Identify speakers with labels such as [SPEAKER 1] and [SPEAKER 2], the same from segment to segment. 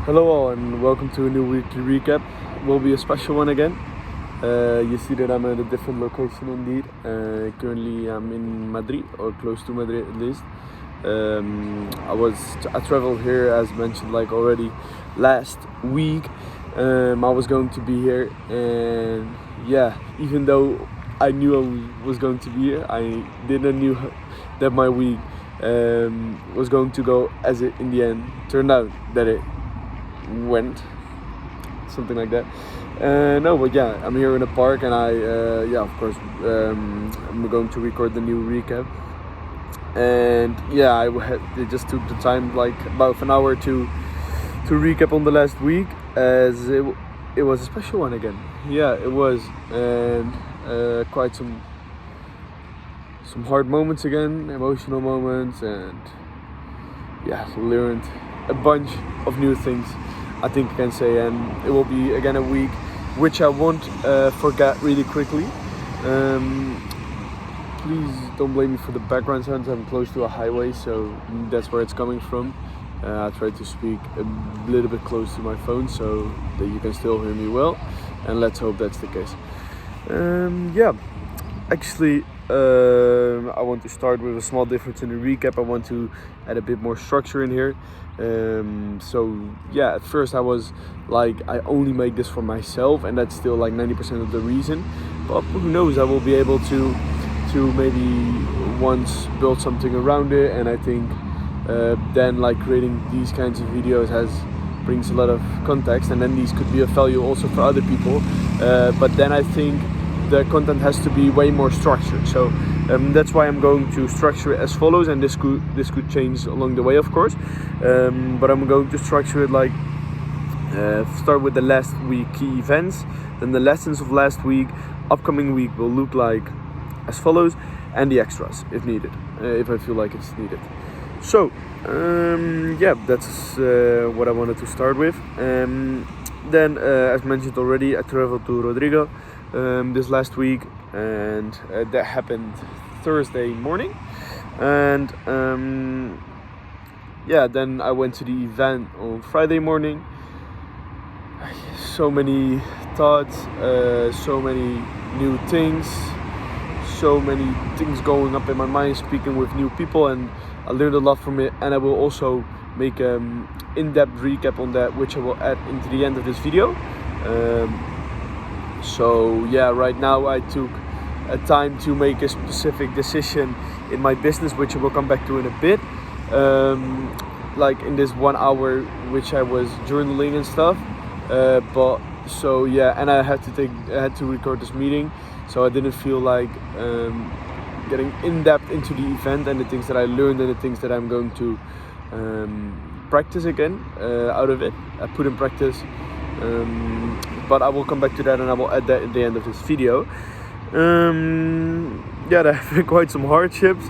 [SPEAKER 1] Hello all and welcome to a new weekly recap. It will be a special one again. You see that I'm at a different location indeed. Currently I'm in Madrid, or close to Madrid at least. I traveled here as mentioned like already last week. I was going to be here, and yeah, even though I knew I was going to be here, I didn't knew that my week was going to go as it in the end turned out that it went, something like that. No, but yeah, I'm here in the park, and of course, I'm going to record the new recap. And yeah, it just took the time, like about an hour to recap on the last week, as it was a special one again. Yeah, it was, and quite some hard moments again, emotional moments, and yeah, learned a bunch of new things, I think I can say. And it will be again a week which I won't forget really quickly. Please don't blame me for the background sounds. I'm close to a highway, so that's where it's coming from. I try to speak a little bit close to my phone so that you can still hear me well, and let's hope that's the case. Actually, I want to start with a small difference in the recap. I want to add a bit more structure in here. At first I was like, I only make this for myself, and that's still like 90% of the reason. But who knows, I will be able to maybe once build something around it. And I think then like creating these kinds of videos brings a lot of context, and then these could be of value also for other people. But then I think the content has to be way more structured. So that's why I'm going to structure it as follows, and this could change along the way, of course. But I'm going to structure it like start with the last week key events, then the lessons of last week. Upcoming week will look like as follows, and the extras if needed, if I feel like it's needed. So that's what I wanted to start with. Then as mentioned already, I traveled to Rodrigo this last week, and that happened Thursday morning. And then I went to the event on Friday morning. So many thoughts, so many new things, so many things going up in my mind, speaking with new people, and I learned a lot from it. And I will also make an in-depth recap on that, which I will add into the end of this video. Right now I took a time to make a specific decision in my business, which I will come back to in a bit. Like in this 1 hour which I was journaling and stuff. And I had to record this meeting, so I didn't feel like getting in depth into the event and the things that I learned and the things that I'm going to practice again out of it. I put in practice. But I will come back to that, and I will add that at the end of this video. There have been quite some hardships,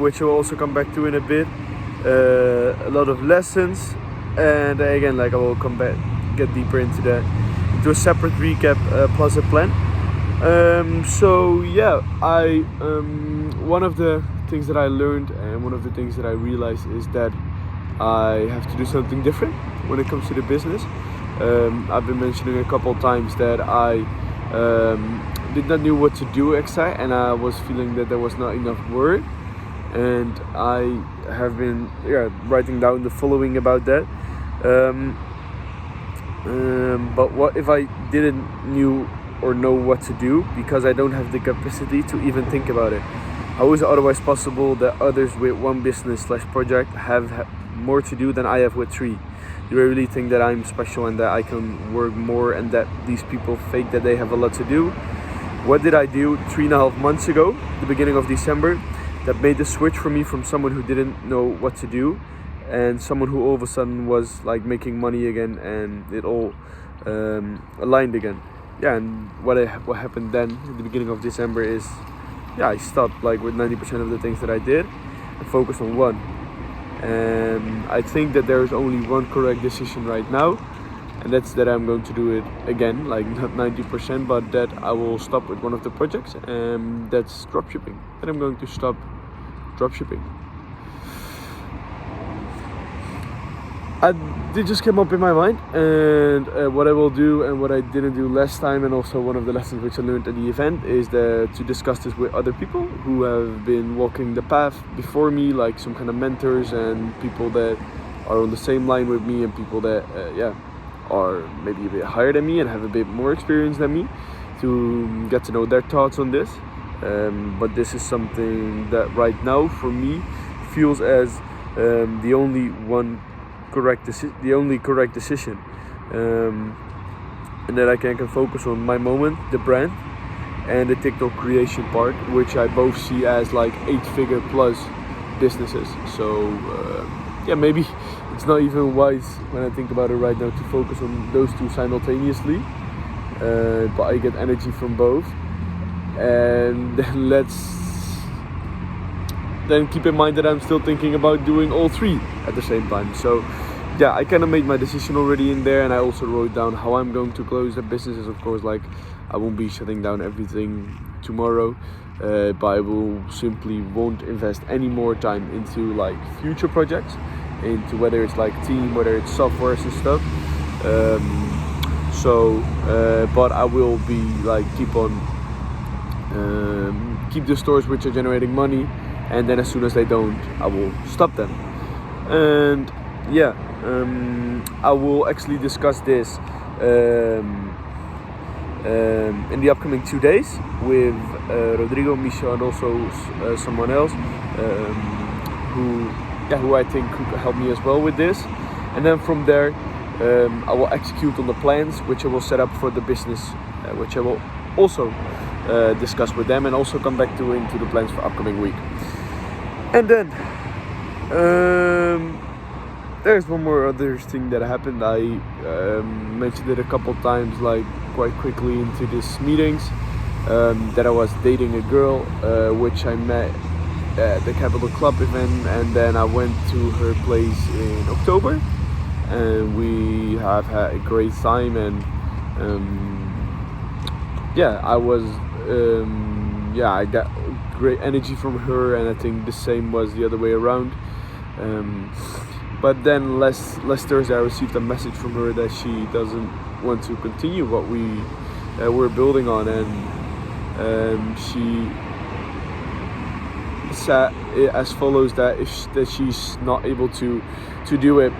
[SPEAKER 1] which I will also come back to in a bit. A lot of lessons, and again, like I will come back, get deeper into that, into a separate recap plus a plan. One of the things that I learned, and one of the things that I realized, is that I have to do something different when it comes to the business. I've been mentioning a couple times that I did not know what to do exactly, and I was feeling that there was not enough work. And I have been writing down the following about that. But what if I didn't know what to do, because I don't have the capacity to even think about it? How is it otherwise possible that others with one business/project have more to do than I have with 3? Do I really think that I'm special and that I can work more, and that these people fake that they have a lot to do? What did I do 3.5 months ago, the beginning of December, that made the switch for me from someone who didn't know what to do, and someone who all of a sudden was like making money again, and it all aligned again? And what happened then at the beginning of December is, I stopped like with 90% of the things that I did and focused on one. And I think that there is only one correct decision right now, and that's that I'm going to do it again, like not 90%, but that I will stop with one of the projects, and that's dropshipping. And I'm going to stop dropshipping. It just came up in my mind, and what I will do and what I didn't do last time, and also one of the lessons which I learned at the event, is that to discuss this with other people who have been walking the path before me, like some kind of mentors and people that are on the same line with me, and people that are maybe a bit higher than me and have a bit more experience than me, to get to know their thoughts on this. But this is something that right now for me feels as the only correct decision, and that I can focus on my moment, the brand, and the TikTok creation part, which I both see as like 8-figure plus businesses. So maybe it's not even wise when I think about it right now to focus on those two simultaneously, but I get energy from both. And then keep in mind that I'm still thinking about doing all three at the same time. So yeah, I kind of made my decision already in there, and I also wrote down how I'm going to close the businesses. Of course, like I won't be shutting down everything tomorrow, but I won't invest any more time into like future projects, into whether it's like team, whether it's softwares and stuff. But I will be like keep the stores which are generating money, and then as soon as they don't, I will stop them. And I will actually discuss this in the upcoming 2 days with Rodrigo, Misha, and also someone else who I think could help me as well with this. And then from there, I will execute on the plans which I will set up for the business, which I will also discuss with them, and also come back into the plans for upcoming week. And then there's one more other thing that happened. I mentioned it a couple times, like quite quickly into these meetings, that I was dating a girl which I met at the Capital Club event, and then I went to her place in October, and we have had a great time. And I got great energy from her, and I think the same was the other way around. But then last Thursday I received a message from her that she doesn't want to continue what we're building on, and she said as follows, that she's not able to do it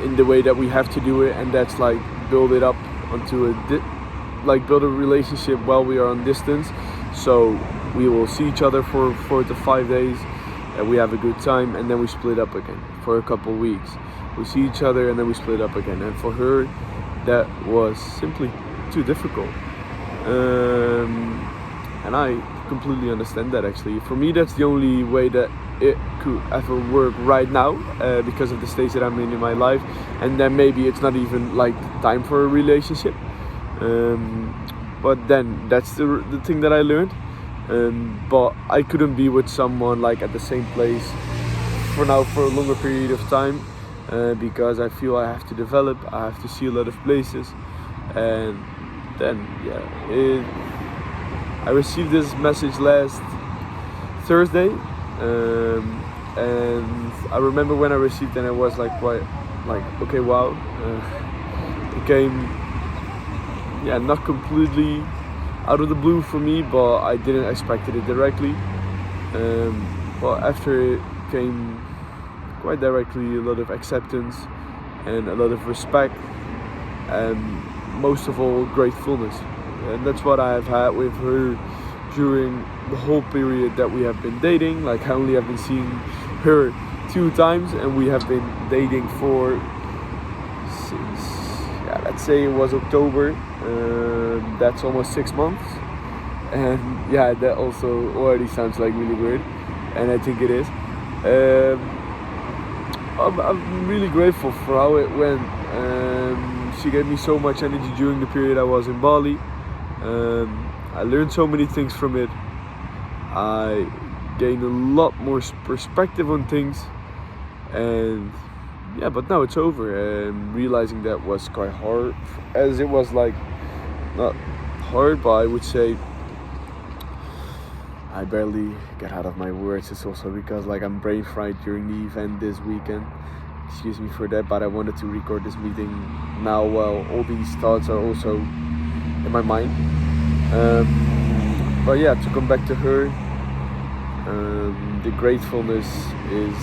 [SPEAKER 1] in the way that we have to do it, and that's like build it up onto build a relationship while we are on distance. So we will see each other for 4 to 5 days, and we have a good time, and then we split up again for a couple weeks. We see each other and then we split up again, and for her that was simply too difficult, and I completely understand that. Actually, for me, that's the only way that it could ever work right now, because of the stage that I'm in my life, and then maybe it's not even like time for a relationship. But then that's the thing that I learned. But I couldn't be with someone like at the same place for now for a longer period of time, because I feel I have to develop, I have to see a lot of places. And then I received this message last Thursday, and I remember when I received it, and I was like quite like, okay, wow. It came not completely out of the blue for me, but I didn't expect it directly. But after it came quite directly a lot of acceptance and a lot of respect, and most of all gratefulness. And that's what I have had with her during the whole period that we have been dating. Like, I only have been seeing her 2 times, and we have been dating since let's say it was October. That's almost 6 months, and that also already sounds like really weird, and I think it is. I'm really grateful for how it went. She gave me so much energy during the period I was in Bali. I learned so many things from it. I gained a lot more perspective on things, and but now it's over. And realizing that was quite hard, as it was like not hard, but I would say I barely get out of my words. It's also because like I'm brain fried during the event this weekend. excuse me for that, but I wanted to record this meeting now while all these thoughts are also in my mind. But yeah, to come back to her, the gratefulness is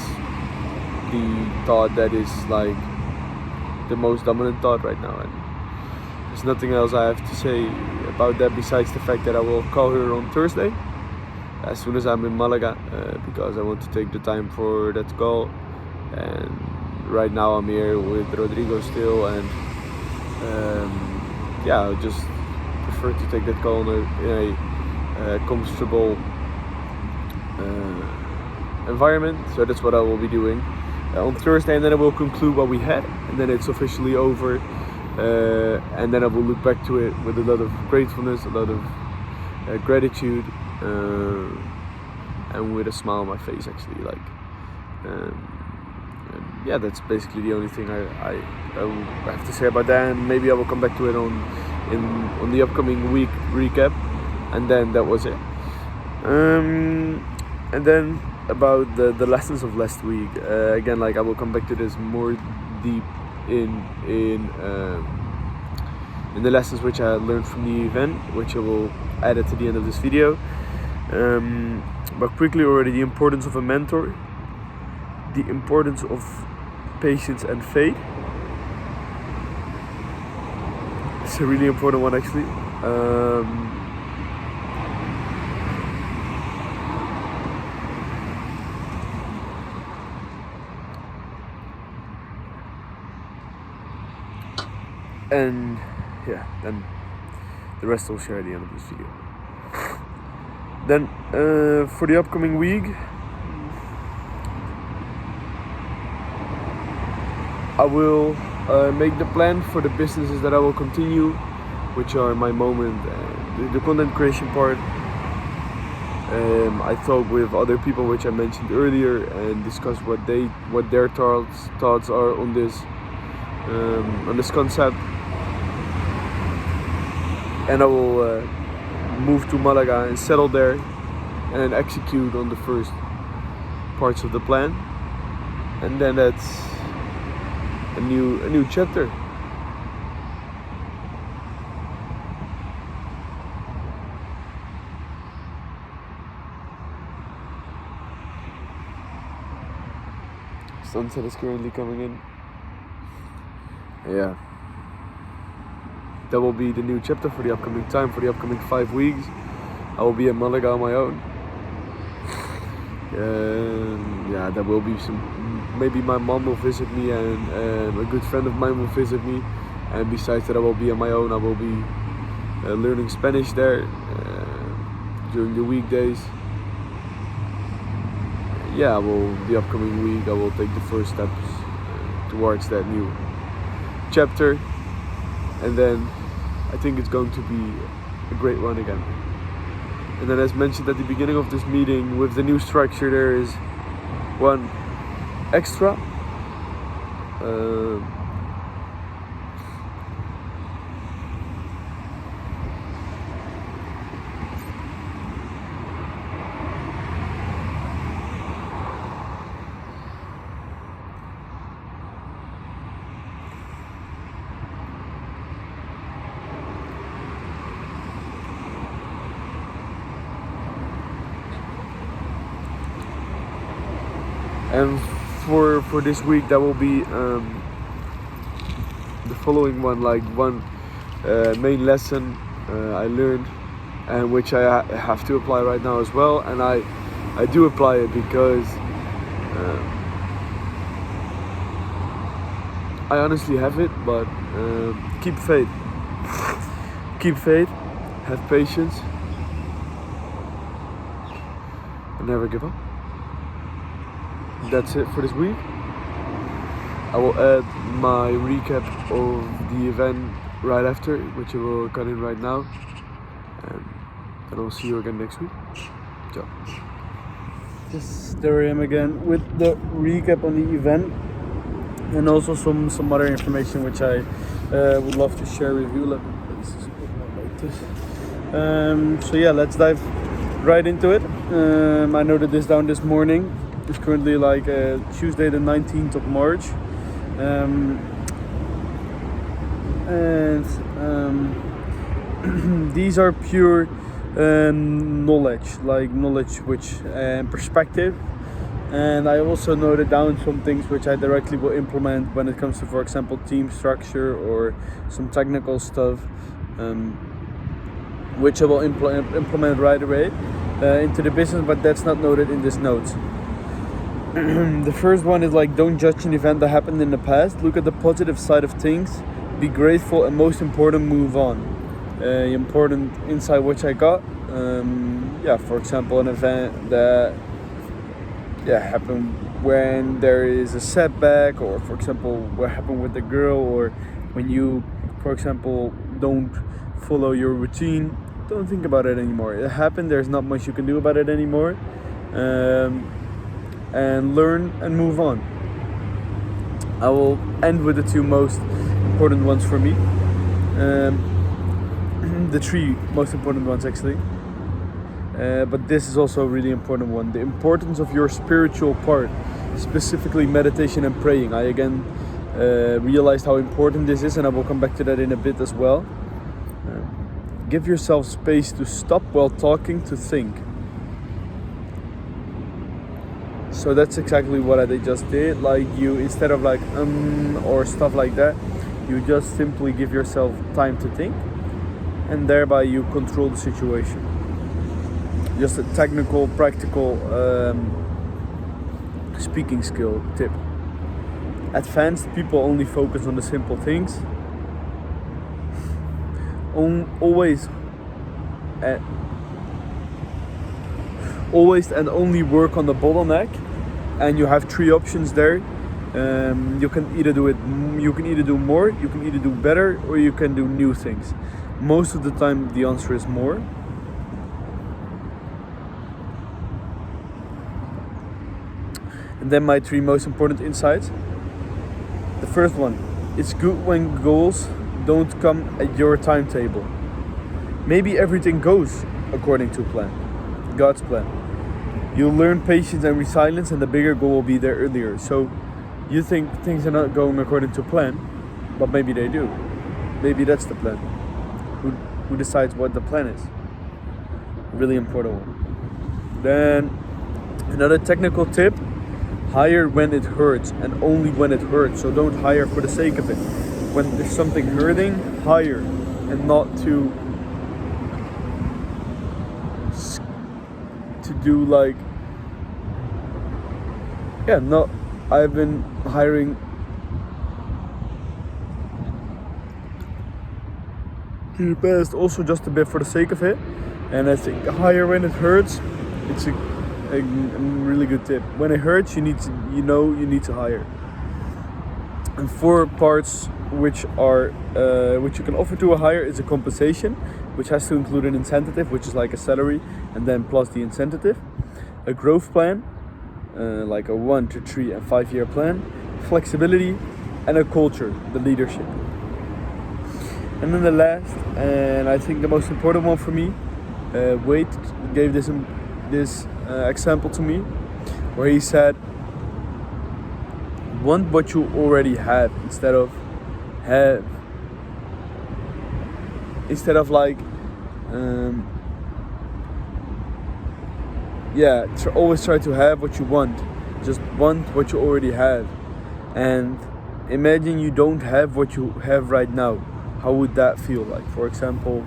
[SPEAKER 1] the thought that is like the most dominant thought right now, and there's nothing else I have to say about that besides the fact that I will call her on Thursday as soon as I'm in Malaga, because I want to take the time for that call. And right now I'm here with Rodrigo still, and I just prefer to take that call in a comfortable environment. So that's what I will be doing on Thursday, and then I will conclude what we had, and then it's officially over, and then I will look back to it with a lot of gratefulness, a lot of gratitude, and with a smile on my face, actually. And that's basically the only thing I have to say about that, and maybe I will come back to it on the upcoming week recap, and then that was it. And then about the lessons of last week, again, I will come back to this more deep in the lessons which I learned from the event, which I will add it to the end of this video. But quickly already, the importance of a mentor, the importance of patience and faith. It's a really important one, actually. And yeah, then the rest I'll share at the end of this video. Then for the upcoming week, I will make the plan for the businesses that I will continue, which are my moment, the content creation part. I talk with other people, which I mentioned earlier, and discuss what their thoughts are on this concept. And I will move to Malaga and settle there, and execute on the first parts of the plan, and then that's a new chapter. Sunset is currently coming in. Yeah. That will be the new chapter for the upcoming time, for the upcoming 5 weeks. I will be in Malaga on my own. There will be maybe my mom will visit me, and a good friend of mine will visit me. And besides that, I will be on my own. I will be learning Spanish there during the weekdays. The upcoming week I will take the first steps towards that new chapter. And then I think it's going to be a great one again. And then, as mentioned at the beginning of this meeting, with the new structure, there is one extra. And for this week, that will be the following one, one main lesson I learned, and which I have to apply right now as well. And I do apply it because I honestly have it, but keep faith. Keep faith, have patience, and never give up. That's it for this week. I will add my recap of the event right after, which I will cut in right now. And then I'll see you again next week. Ciao. There I am again with the recap on the event, and also some other information which I would love to share with you. Let me put this like this. Let's dive right into it. I noted this down this morning. It's currently Tuesday the 19th of March. Um, and these are pure knowledge which perspective. And I also noted down some things which I directly will implement when it comes to, for example, team structure or some technical stuff, which I will implement right away into the business, but that's not noted in this notes. The first one is like, don't judge an event that happened in the past. Look at the positive side of things. Be grateful, and most important, move on. Important insight which I got. For example, an event that happen when there is a setback, or for example what happened with the girl, or when you, for example, don't follow your routine. Don't think about it anymore. It happened, there's not much you can do about it anymore, and learn and move on. I will end with the two most important ones for me, the three most important ones actually. But this is also a really important one. The importance of your spiritual part, specifically meditation and praying. I again realized how important this is, and I will come back to that in a bit as well. Give yourself space to stop while talking, to think. So that's exactly what I just did. Like, you, instead of like or stuff like that, you just simply give yourself time to think, and thereby you control the situation. Just a technical, practical speaking skill tip. Advanced people only focus on the simple things. Always and only work on the bottleneck. And you have three options there. You can either do more, you can either do better, or you can do new things. Most of the time, the answer is more. And then my three most important insights. The first one, it's good when goals don't come at your timetable. Maybe everything goes according to plan, God's plan. You'll learn patience and resilience, and the bigger goal will be there earlier. So you think things are not going according to plan, but maybe they do. Maybe that's the plan. Who decides what the plan is? Really important one. Then another technical tip. Hire when it hurts, and only when it hurts. So don't hire for the sake of it. When there's something hurting, hire, and not to do like, I've been hiring in the past also just a bit for the sake of it, and I think hire when it hurts. It's a really good tip. When it hurts, you need to hire. And 4 parts which you can offer to a hire is a compensation, which has to include an incentive, which is like a salary, and then plus the incentive, a growth plan, like a 1 to 3 and 5 year plan, flexibility, and a culture, the leadership. And then the last, and I think the most important one for me, Wade gave this example to me, where he said, want what you already have instead of like always try to have what you want. Just want what you already have. And imagine you don't have what you have right now. How would that feel like? For example,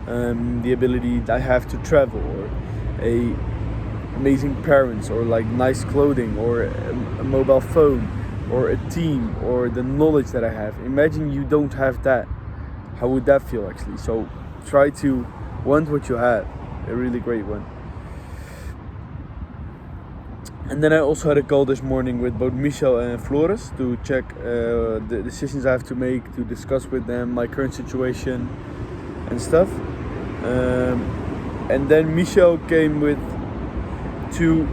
[SPEAKER 1] the ability I have to travel, or amazing parents, or like nice clothing, or a mobile phone, or a team, or the knowledge that I have. Imagine you don't have that. How would that feel actually? So try to want what you have. A really great one. And then I also had a call this morning with both Michel and Flores to check the decisions I have to make, to discuss with them my current situation and stuff. And then Michel came with 2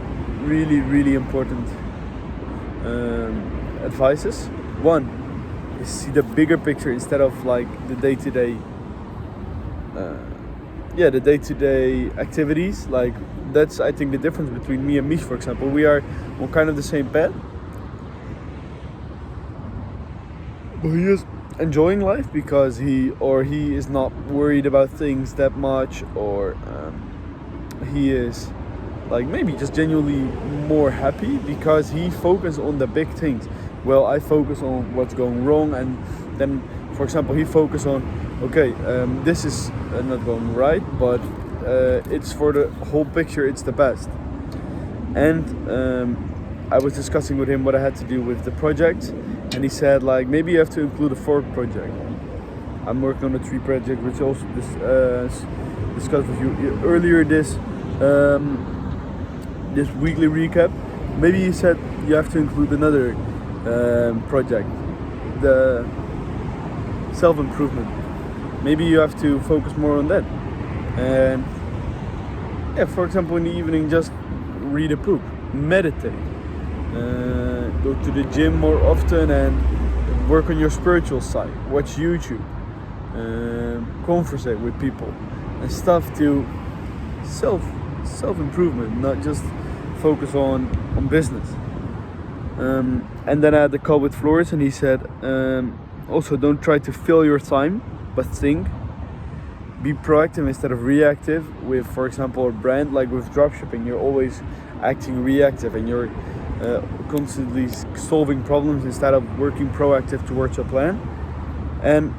[SPEAKER 1] really, really important advices. One is see the bigger picture instead of like the day-to-day activities. Like, that's I think the difference between me and Mish, for example. We are on kind of the same path, but he is enjoying life because he is not worried about things that much, or he is like maybe just genuinely more happy because he focuses on the big things. Well, I focus on what's going wrong, and then, for example, he focuses on, okay, this is not going right, but it's for the whole picture, it's the best. And I was discussing with him what I had to do with the project, and he said, like, maybe you have to include a fourth project. I'm working on a tree project, which also discussed with you earlier this weekly recap. Maybe he said you have to include another project, the self-improvement. Maybe you have to focus more on that. And yeah, for example, in the evening, just read a book, meditate, go to the gym more often, and work on your spiritual side. Watch YouTube, conversate with people, and stuff to self-improvement, not just focus on business. And then I had the call with Floris, and he said, also don't try to fill your time, but think. Be proactive instead of reactive with, for example, a brand. Like with dropshipping, you're always acting reactive, and you're constantly solving problems instead of working proactive towards a plan. And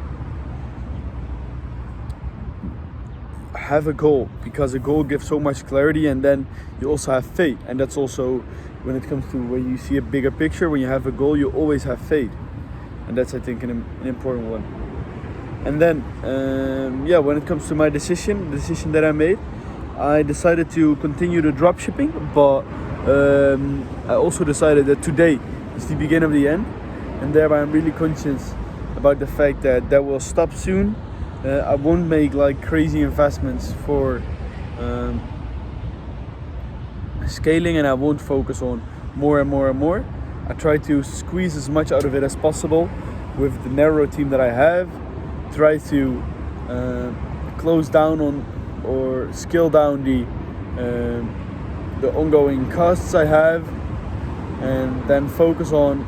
[SPEAKER 1] have a goal, because a goal gives so much clarity, and then you also have faith. And that's also when it comes to when you see a bigger picture, when you have a goal, you always have faith. And that's, I think, an important one. And then, when it comes to my decision that I made, I decided to continue the drop shipping, but I also decided that today is the beginning of the end, and thereby I'm really conscious about the fact that will stop soon. I won't make like crazy investments for scaling, and I won't focus on more and more and more. I try to squeeze as much out of it as possible with the narrow team that I have. Try to close down on or scale down the ongoing costs I have, and then focus on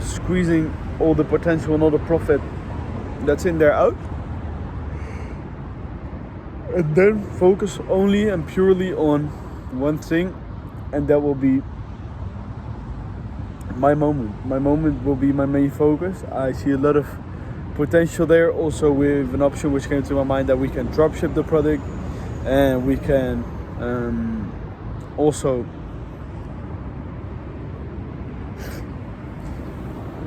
[SPEAKER 1] squeezing all the potential and all the profit that's in there out, and then focus only and purely on one thing, and that will be my moment. My moment will be my main focus. I see a lot of potential there, also with an option which came to my mind that we can dropship the product, and we can also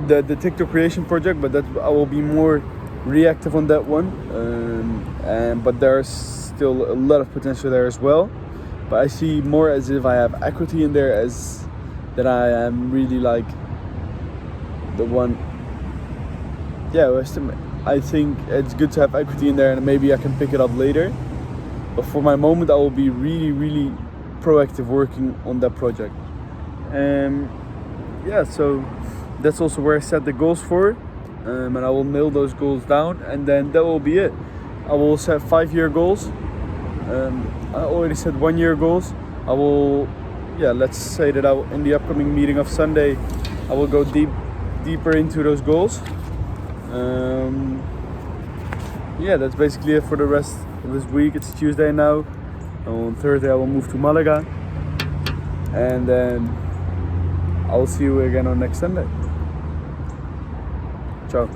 [SPEAKER 1] the TikTok creation project, but that I will be more reactive on that one, but there's still a lot of potential there as well. But I see more as if I have equity in there, as that I am really like the one. I think it's good to have equity in there, and maybe I can pick it up later. But for my moment, I will be really, really proactive working on that project. So that's also where I set the goals for, and I will nail those goals down, and then that will be it. I will set 5-year goals. I already set 1-year goals. I will, let's say that in the upcoming meeting of Sunday, I will go deeper into those goals. That's basically it for the rest of this week. It's Tuesday now. On Thursday I will move to Malaga, and then I will see you again on next Sunday. Ciao.